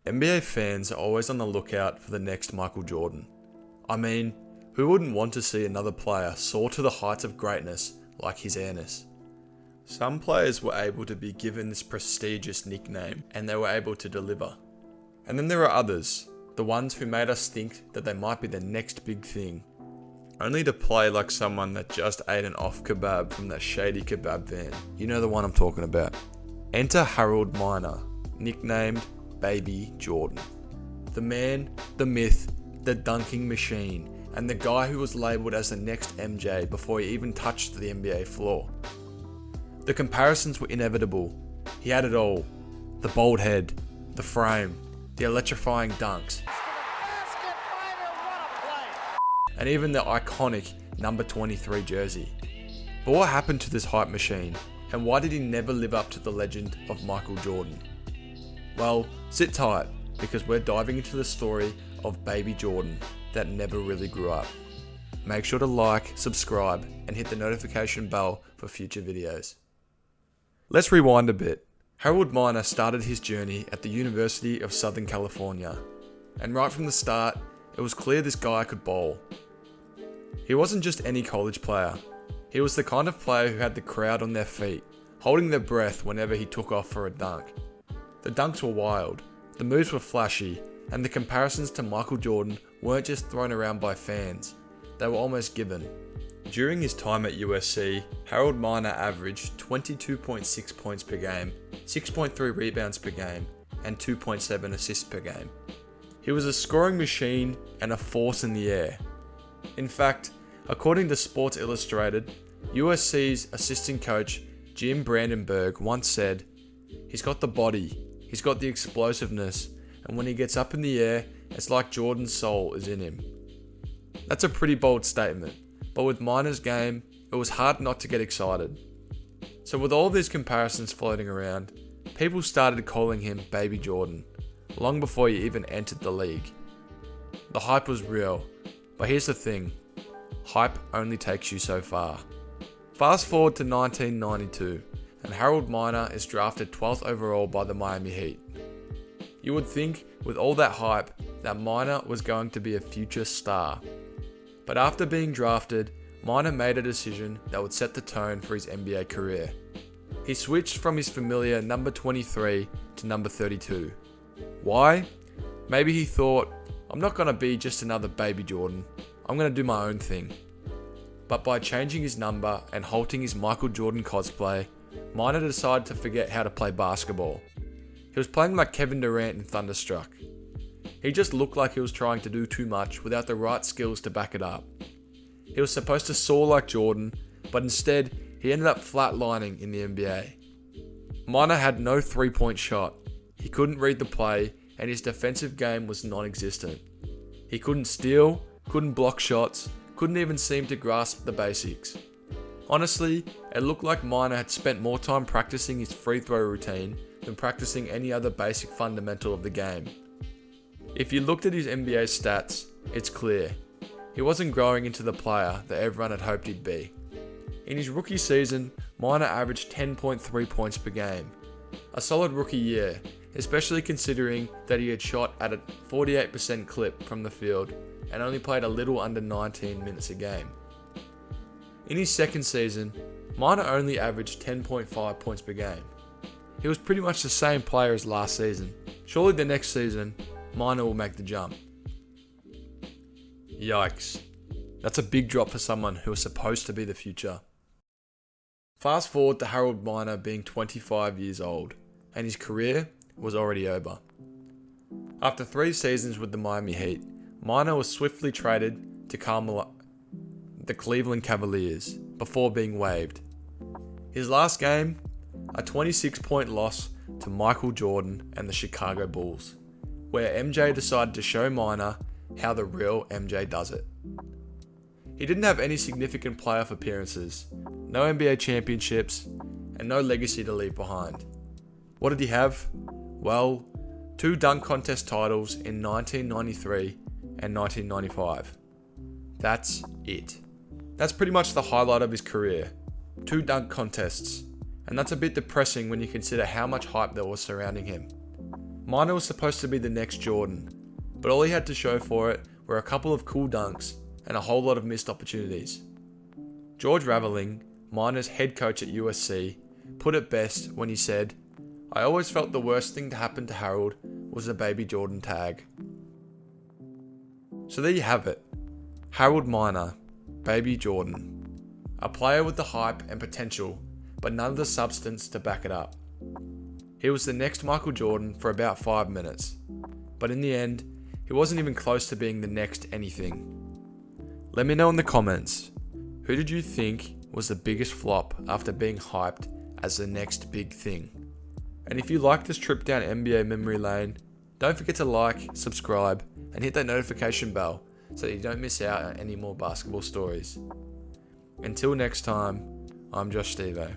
NBA fans are always on the lookout for the next Michael Jordan. I mean, who wouldn't want to see another player soar to the heights of greatness like his airness? Some players were able to be given this prestigious nickname and they were able to deliver. And then there are others, the ones who made us think that they might be the next big thing, only to play like someone that just ate an off kebab from that shady kebab van. You know the one I'm talking about. Enter Harold Miner, nicknamed Baby Jordan. The man, the myth, the dunking machine, and the guy who was labelled as the next MJ before he even touched the NBA floor. The comparisons were inevitable. He had it all. The bald head, the frame, the electrifying dunks, and even the iconic number 23 jersey. But what happened to this hype machine, and why did he never live up to the legend of Michael Jordan? Well, sit tight, because we're diving into the story of Baby Jordan that never really grew up. Make sure to like, subscribe, and hit the notification bell for future videos. Let's rewind a bit. Harold Miner started his journey at the University of Southern California, and right from the start, it was clear this guy could bowl. He wasn't just any college player. He was the kind of player who had the crowd on their feet, holding their breath whenever he took off for a dunk. The dunks were wild, the moves were flashy, and the comparisons to Michael Jordan weren't just thrown around by fans, they were almost given. During his time at USC, Harold Miner averaged 22.6 points per game, 6.3 rebounds per game, and 2.7 assists per game. He was a scoring machine and a force in the air. In fact, according to Sports Illustrated, USC's assistant coach Jim Brandenburg once said, "He's got the body, he's got the explosiveness, and when he gets up in the air, it's like Jordan's soul is in him." That's a pretty bold statement, but with Miner's game, it was hard not to get excited. So with all these comparisons floating around, people started calling him Baby Jordan, long before he even entered the league. The hype was real, but here's the thing, hype only takes you so far. Fast forward to 1992, and Harold Miner is drafted 12th overall by the Miami Heat. You would think, with all that hype, that Miner was going to be a future star. But after being drafted, Miner made a decision that would set the tone for his NBA career. He switched from his familiar number 23 to number 32. Why? Maybe he thought, I'm not going to be just another Baby Jordan, I'm going to do my own thing. But by changing his number and halting his Michael Jordan cosplay, Miner decided to forget how to play basketball. He was playing like Kevin Durant in Thunderstruck. He just looked like he was trying to do too much without the right skills to back it up. He was supposed to soar like Jordan, but instead, he ended up flatlining in the NBA. Miner had no three-point shot, he couldn't read the play, and his defensive game was non-existent. He couldn't steal, couldn't block shots, couldn't even seem to grasp the basics. Honestly, it looked like Miner had spent more time practicing his free throw routine than practicing any other basic fundamental of the game. If you looked at his NBA stats, it's clear. He wasn't growing into the player that everyone had hoped he'd be. In his rookie season, Miner averaged 10.3 points per game. A solid rookie year, especially considering that he had shot at a 48% clip from the field and only played a little under 19 minutes a game. In his second season, Miner only averaged 10.5 points per game. He was pretty much the same player as last season. Surely the next season, Miner will make the jump. Yikes. That's a big drop for someone who was supposed to be the future. Fast forward to Harold Miner being 25 years old, and his career was already over. After 3 seasons with the Miami Heat, Miner was swiftly traded to the Cleveland Cavaliers before being waived. His last game, a 26-point loss to Michael Jordan and the Chicago Bulls, where MJ decided to show Miner how the real MJ does it. He didn't have any significant playoff appearances, no NBA championships, and no legacy to leave behind. What did he have? Well, 2 dunk contest titles in 1993 and 1995. That's it. That's pretty much the highlight of his career. 2 dunk contests, and that's a bit depressing when you consider how much hype there was surrounding him. Minor was supposed to be the next Jordan, but all he had to show for it were a couple of cool dunks and a whole lot of missed opportunities. George Raveling, Minor's head coach at USC, put it best when he said, "I always felt the worst thing to happen to Harold was a baby Jordan tag." So there you have it. Harold Minor, baby Jordan. A player with the hype and potential, but none of the substance to back it up. He was the next Michael Jordan for about 5 minutes, but in the end, he wasn't even close to being the next anything. Let me know in the comments, who did you think was the biggest flop after being hyped as the next big thing? And if you like this trip down NBA memory lane, don't forget to like, subscribe, and hit that notification bell so that you don't miss out on any more basketball stories. Until next time, I'm Josh Stevo.